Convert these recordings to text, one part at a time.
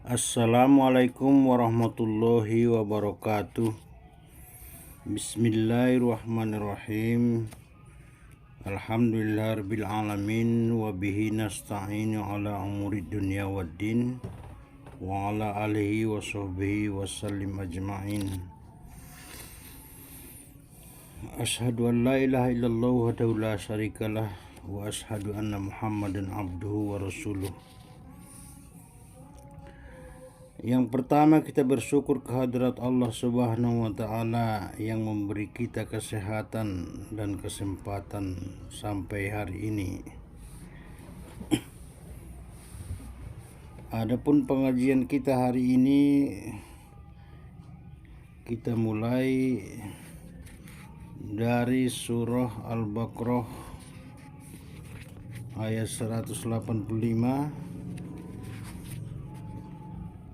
Assalamualaikum warahmatullahi wabarakatuh. Bismillahirrahmanirrahim. Alhamdulillahirabbil alamin wa bihi nasta'inu ala umuri dunya waddin wa ala alihi wa sahbihi wasallim ajma'in. Asyhadu an la ilaha illallah wahdahu la syarikalah wa asyhadu anna Muhammadan abduhu wa rasuluh. Yang pertama, kita bersyukur kehadirat Allah Subhanahu wa Ta'ala yang memberi kita kesehatan dan kesempatan sampai hari ini. Adapun pengajian kita hari ini, kita mulai dari surah Al-Baqarah ayat 185.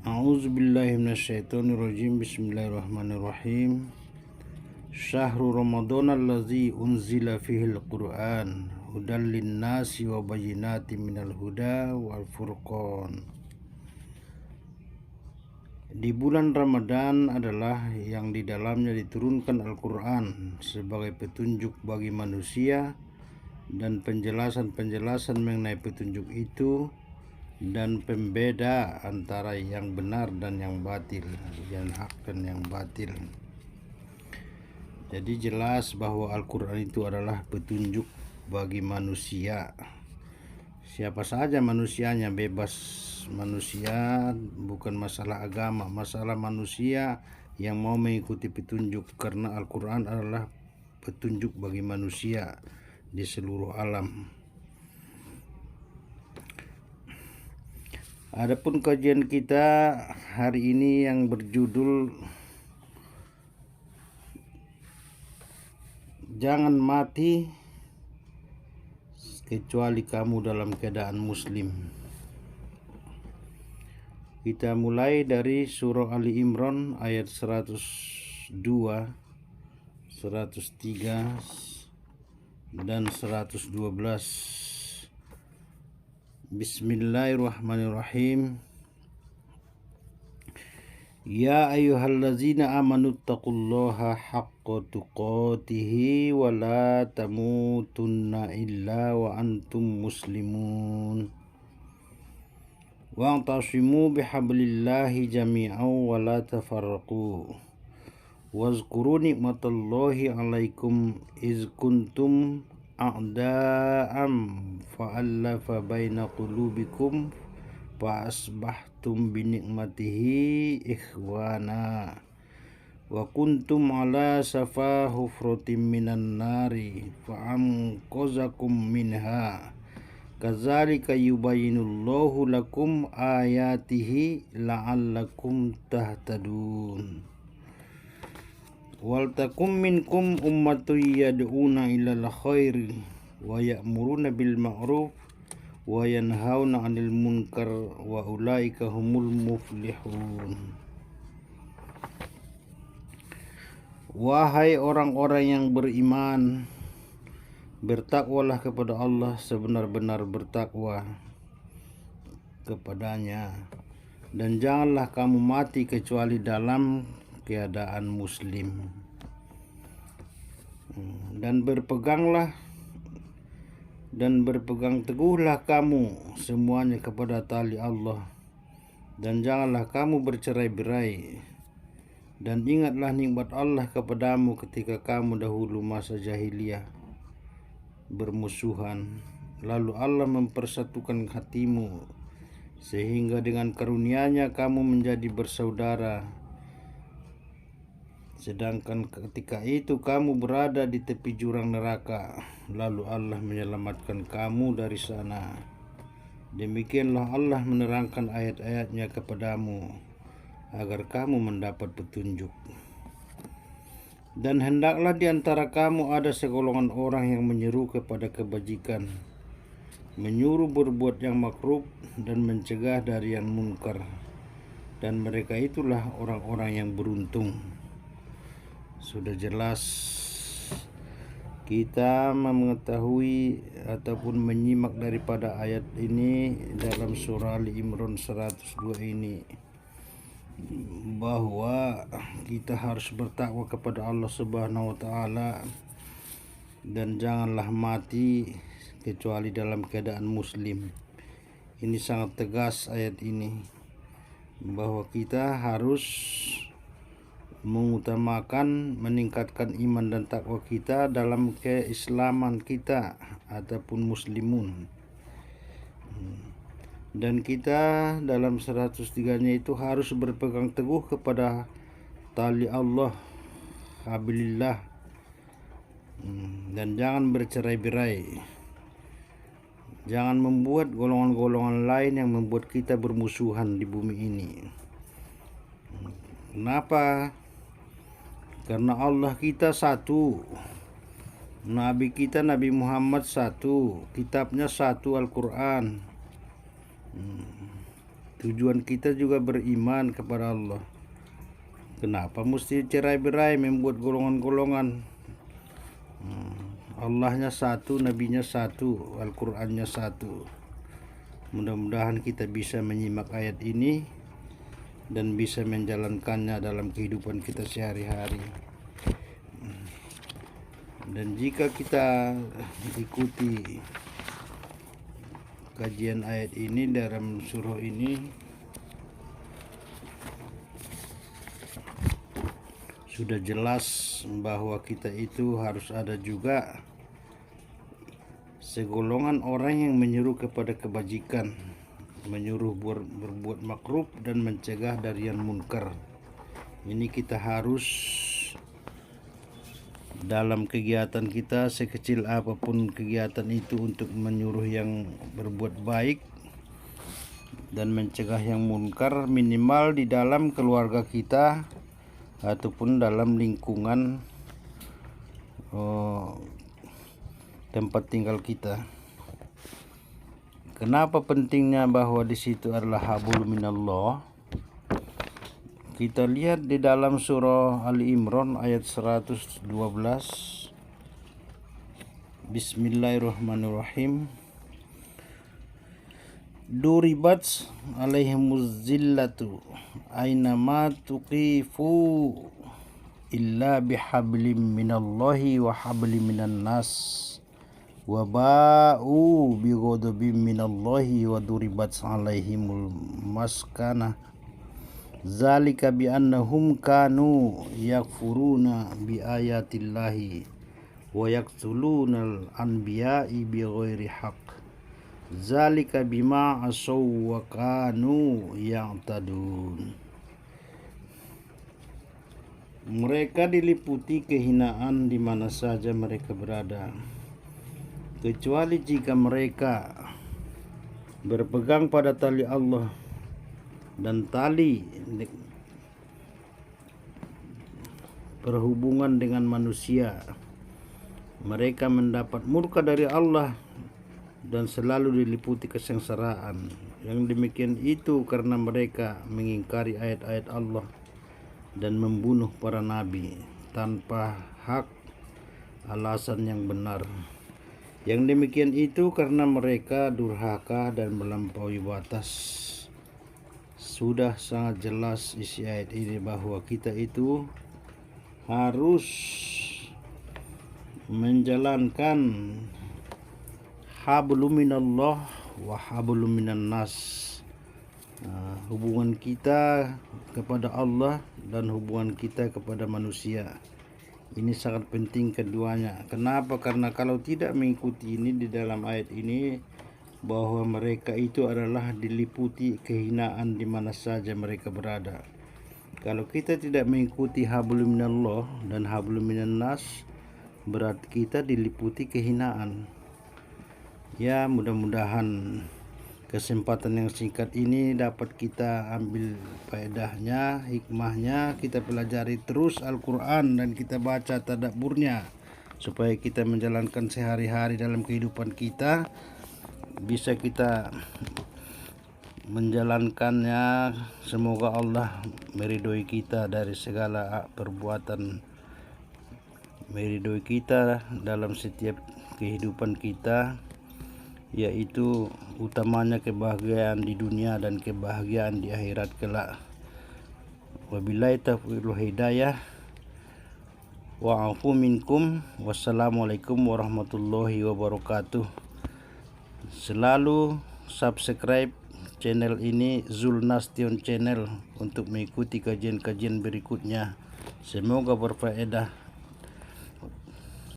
A'udzubillahi minasyaitonirrajim. Bismillahirrahmanirrahim. Syahrul Ramadan allazi unzila fihil Qur'an hudal linnasi wa bayyinatin minal huda wal furqan. Di bulan Ramadan adalah yang di dalamnya diturunkan Al-Qur'an sebagai petunjuk bagi manusia dan penjelasan-penjelasan mengenai petunjuk itu dan pembeda antara yang benar dan yang batil, yang hak dan yang batil. Jadi jelas bahwa Al-Quran itu adalah petunjuk bagi manusia. Siapa saja manusianya, bebas manusia, bukan masalah agama, masalah manusia yang mau mengikuti petunjuk, karena Al-Quran adalah petunjuk bagi manusia di seluruh alam. Adapun kajian kita hari ini yang berjudul Jangan mati kecuali kamu dalam keadaan muslim. Kita mulai dari surah Ali Imran ayat 102, 103 dan 112. Bismillahirrahmanirrahim. Ya ayyuhallazina amanu taqullaha haqqa tuqatihi wa la tamutunna illa wa antum muslimun. Wa'tasimu bihablillahi jami'an wa la tafarraqu. Wazkuru ni'matallahi 'alaikum iz kuntum a'da'am fa'allafa baina qulubikum fa asbahtum bi ni'matihi ikhwana wa kuntum ala safa hufratin minan nari fa'anqazakum minha kadzalika yubayyinullahu lakum ayatihi la'allakum tahtadun. Wal takum minkum ummatun yad'una ilal khairi wa ya'muruna bil ma'ruf wa yanhauna 'anil munkar wa ulaika humul muflihun. Wahai orang-orang yang beriman, bertakwalah kepada Allah sebenar-benar bertakwa kepadanya, dan janganlah kamu mati kecuali dalam keadaan muslim. Dan berpegang teguhlah kamu semuanya kepada tali Allah, dan janganlah kamu bercerai-berai. Dan ingatlah nikmat Allah kepadamu ketika kamu dahulu masa jahiliyah bermusuhan, lalu Allah mempersatukan hatimu sehingga dengan karunia-Nya kamu menjadi bersaudara. Sedangkan ketika itu kamu berada di tepi jurang neraka, lalu Allah menyelamatkan kamu dari sana. Demikianlah Allah menerangkan ayat-ayat-Nya kepadamu agar kamu mendapat petunjuk. Dan hendaklah di antara kamu ada segolongan orang yang menyeru kepada kebajikan, menyuruh berbuat yang makruf dan mencegah dari yang munkar, dan mereka itulah orang-orang yang beruntung. Sudah jelas Kita mengetahui ataupun menyimak daripada ayat ini dalam surah Ali Imran 102 ini, bahwa kita harus bertakwa kepada Allah Subhanahu wa taala dan janganlah mati kecuali dalam keadaan muslim. Ini sangat tegas ayat ini, bahwa kita harus mengutamakan meningkatkan iman dan takwa kita dalam keislaman kita ataupun muslimun. Dan kita dalam 103-nya itu harus berpegang teguh kepada tali Allah, hablillah, dan jangan bercerai-berai. Jangan membuat golongan-golongan lain yang membuat kita bermusuhan di bumi ini. Kenapa? Karena Allah kita satu, Nabi kita Nabi Muhammad satu, kitabnya satu, Al-Quran. Tujuan kita juga beriman kepada Allah. Kenapa mesti cerai-berai membuat golongan-golongan? Allahnya satu, nabinya satu, Al-Qurannya satu. Mudah-mudahan kita bisa menyimak ayat ini dan bisa menjalankannya dalam kehidupan kita sehari-hari. Dan jika kita ikuti kajian ayat ini dalam surah ini, sudah jelas bahwa kita itu harus ada juga segolongan orang yang menyuruh kepada kebajikan, menyuruh berbuat makruf dan mencegah dari yang munkar. Ini kita harus dalam kegiatan kita, sekecil apapun kegiatan itu, untuk menyuruh yang berbuat baik dan mencegah yang munkar, minimal di dalam keluarga kita ataupun dalam lingkungan tempat tinggal kita. Kenapa pentingnya bahwa di situ adalah hablum minallah? Kita lihat di dalam surah Ali Imran ayat 112. Bismillahirrahmanirrahim. Duribat alaihimuz zillatu aynama tuqifu illa bihablim minallahi wa hablim minan nas wa ba'u bi ghadabin minallahi wa duribat alaihimul maskana zalika bi annahum kanu yakfuruna bi ayatillahi wa yaqtulunal anbiya'i bi ghairi haqq zalika bima asaw wa kanu ya'tadun. Mereka diliputi kehinaan di mana saja mereka berada, kecuali jika mereka berpegang pada tali Allah dan tali perhubungan dengan manusia. Mereka mendapat murka dari Allah dan selalu diliputi kesengsaraan. Yang demikian itu karena mereka mengingkari ayat-ayat Allah dan membunuh para nabi tanpa hak alasan yang benar. Yang demikian itu karena mereka durhaka dan melampaui batas. Sudah sangat jelas isi ayat ini bahwa kita itu harus menjalankan hablum minallah wa hablum minan nas. Hubungan kita kepada Allah dan hubungan kita kepada manusia. Ini sangat penting keduanya. Kenapa? Karena kalau tidak mengikuti ini di dalam ayat ini, bahwa mereka itu adalah diliputi kehinaan di mana saja mereka berada. Kalau kita tidak mengikuti hablum minallah dan hablum minan nas, berarti kita diliputi kehinaan. Ya, mudah-mudahan kesempatan yang singkat ini dapat kita ambil faedahnya, hikmahnya, kita pelajari terus Al-Quran dan kita baca tadabburnya, supaya kita menjalankan sehari-hari dalam kehidupan kita, bisa kita menjalankannya. Semoga Allah meridhoi kita dari segala perbuatan meridoi kita dalam setiap kehidupan kita, yaitu utamanya kebahagiaan di dunia dan kebahagiaan di akhirat kelak. Wabillahi taufiq wal hidayah. Wa'afu minkum. Wassalamualaikum warahmatullahi wabarakatuh. Selalu subscribe channel ini, Zulnastion Channel, untuk mengikuti kajian-kajian berikutnya. Semoga berfaedah.